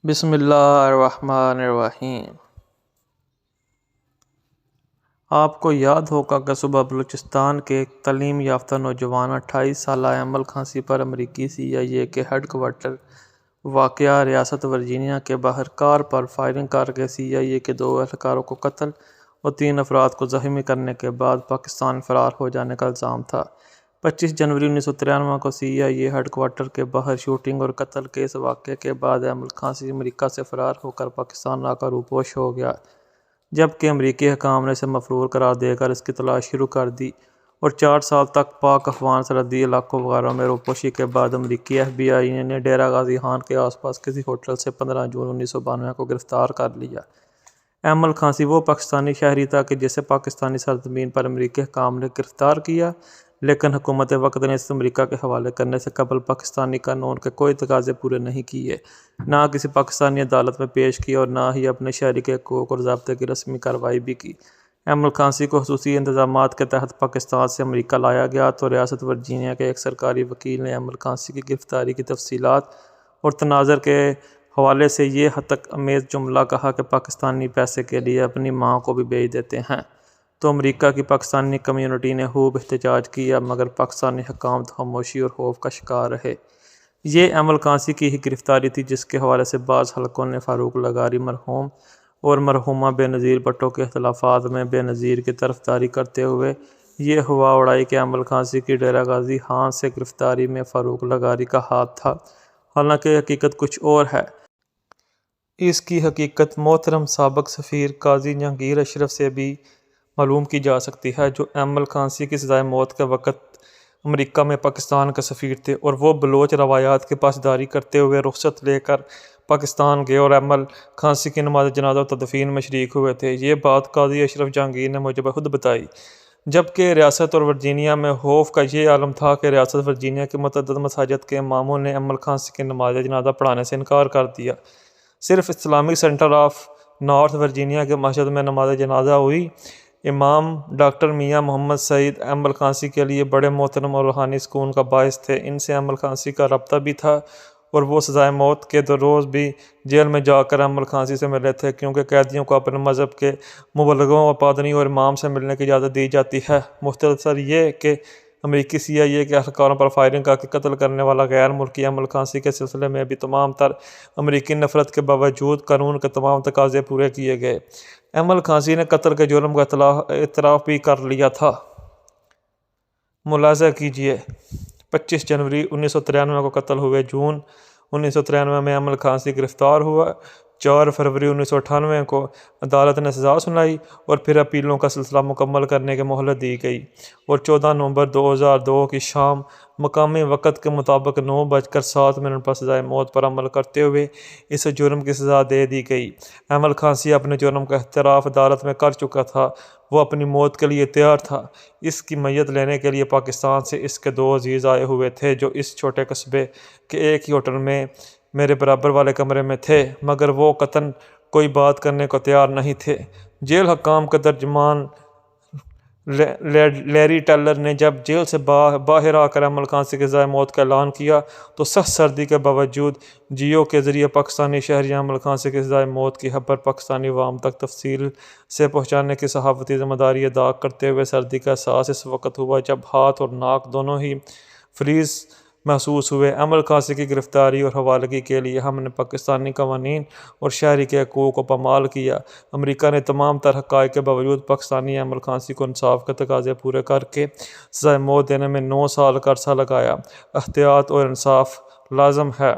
بسم اللہ الرحمن الرحیم۔ آپ کو یاد ہوگا کہ صبح بلوچستان کے ایک تعلیم یافتہ نوجوان 28 سالہ ایمل کھانسی پر امریکی CIA کے ہیڈ کوارٹر واقع ریاست ورجینیا کے باہر کار پر فائرنگ کر کے CIA کے 2 اہلکاروں کو قتل اور 3 افراد کو زخمی کرنے کے بعد پاکستان فرار ہو جانے کا الزام تھا۔ 25 جنوری 1993 کو CIA ہیڈ کوارٹر کے باہر شوٹنگ اور قتل کے اس واقعے کے بعد ایمل کھانسی امریکہ سے فرار ہو کر پاکستان آ کر روپوش ہو گیا، جبکہ امریکی حکام نے اسے مفرور قرار دے کر اس کی تلاش شروع کر دی اور 4 سال تک پاک افغان سرحدی علاقوں وغیرہ میں روپوشی کے بعد امریکی FBI نے ڈیرہ غازی خان کے آس پاس کسی ہوٹل سے 15 جون 1992 کو گرفتار کر لیا۔ ایمل کھانسی وہ پاکستانی شہری تھا کہ جسے پاکستانی سرزمین پر امریکی حکام نے گرفتار کیا، لیکن حکومت وقت نے اسے امریکہ کے حوالے کرنے سے قبل پاکستانی قانون کے کوئی تقاضے پورے نہیں کیے، نہ کسی پاکستانی عدالت میں پیش کیا اور نہ ہی اپنے شہری کے حقوق اور ضابطے کی رسمی کارروائی بھی کی۔ ایمل کھانسی کو خصوصی انتظامات کے تحت پاکستان سے امریکہ لایا گیا تو ریاست ورجینیا کے ایک سرکاری وکیل نے ایمل کھانسی کی گرفتاری کی تفصیلات اور تناظر کے حوالے سے یہ ہتک امیز جملہ کہا کہ پاکستانی پیسے کے لیے اپنی ماں کو بھی بیچ دیتے ہیں، تو امریکہ کی پاکستانی کمیونٹی نے خوب احتجاج کیا، مگر پاکستانی حکام خاموشی اور خوف کا شکار رہے۔ یہ ایمل کھانسی کی ہی گرفتاری تھی جس کے حوالے سے بعض حلقوں نے فاروق لغاری مرحوم اور مرحومہ بے نظیر بھٹو کے اختلافات میں بے نظیر کی طرفداری کرتے ہوئے یہ ہوا اڑائی کہ ایمل کھانسی کی ڈیرہ غازی خان سے گرفتاری میں فاروق لغاری کا ہاتھ تھا، حالانکہ حقیقت کچھ اور ہے۔ اس کی حقیقت محترم سابق سفیر قاضی جہانگیر اشرف سے بھی معلوم کی جا سکتی ہے، جو ایمل کھانسی کی سزائے موت کے وقت امریکہ میں پاکستان کے سفیر تھے اور وہ بلوچ روایات کی پاسداری کرتے ہوئے رخصت لے کر پاکستان گئے اور ایمل کھانسی کی نماز جنازہ و تدفین میں شریک ہوئے تھے۔ یہ بات قاضی اشرف جہانگیر نے مجھے خود بتائی، جبکہ ریاست اور ورجینیا میں خوف کا یہ عالم تھا کہ ریاست ورجینیا کے متعدد مساجد کے اماموں نے ایمل کھانسی کی نماز جنازہ پڑھانے سے انکار کر دیا۔ صرف Islamic centre of north Virginia کے مسجد میں نماز جنازہ ہوئی۔ امام ڈاکٹر میاں محمد سعید ایمل کھانسی کے لیے بڑے محترم اور روحانی سکون کا باعث تھے۔ ان سے ایمل کھانسی کا رابطہ بھی تھا اور وہ سزائے موت کے روز بھی جیل میں جا کر ایمل کھانسی سے ملے تھے، کیونکہ قیدیوں کو اپنے مذہب کے مبلغوں و پادری اور امام سے ملنے کی اجازت دی جاتی ہے۔ مختصر یہ کہ امریکی CIA کے اہلکاروں پر فائرنگ کر کے قتل کرنے والا غیر ملکی ایمل کھانسی کے سلسلے میں بھی تمام تر امریکی نفرت کے باوجود قانون کے تمام تقاضے پورے کیے گئے۔ ایمل کھانسی نے قتل کے جرم کا اعتراف بھی کر لیا تھا۔ ملاحظہ کیجیے، 25 جنوری 1993 کو قتل ہوئے۔ جون 1993 میں ایمل کھانسی گرفتار ہوا۔ 4 فروری 1998 کو عدالت نے سزا سنائی اور پھر اپیلوں کا سلسلہ مکمل کرنے کی مہلت دی گئی اور 14 نومبر 2002 کی شام مقامی وقت کے مطابق 9:07 پر سزائے موت پر عمل کرتے ہوئے اس جرم کی سزا دے دی گئی۔ ایمل کھانسی اپنے جرم کا اعتراف عدالت میں کر چکا تھا، وہ اپنی موت کے لیے تیار تھا۔ اس کی میت لینے کے لیے پاکستان سے اس کے 2 عزیز آئے ہوئے تھے، جو اس چھوٹے قصبے کے ایک ہی ہوٹل میں میرے برابر والے کمرے میں تھے، مگر وہ قطعاً کوئی بات کرنے کو تیار نہیں تھے۔ جیل حکام کے ترجمان لیری ٹیلر نے جب جیل سے باہر آ کر ایمل کھانسی کی سزائے موت کا اعلان کیا تو سخت سردی کے باوجود جیو کے ذریعے پاکستانی شہری ایمل کھانسی کی سزائے موت کی خبر پاکستانی عوام تک تفصیل سے پہنچانے کی صحافتی ذمہ داری ادا کرتے ہوئے سردی کا احساس اس وقت ہوا جب ہاتھ اور ناک دونوں ہی فریز محسوس ہوئے۔ ایمل کھانسی کی گرفتاری اور حوالگی کے لیے ہم نے پاکستانی قوانین اور شہری کے حقوق کو پامال کیا۔ امریکہ نے تمام تر حقائق کے باوجود پاکستانی ایمل کھانسی کو انصاف کے تقاضے پورے کر کے سزائے موت دینے میں 9 سال کا عرصہ لگایا۔ احتیاط اور انصاف لازم ہے۔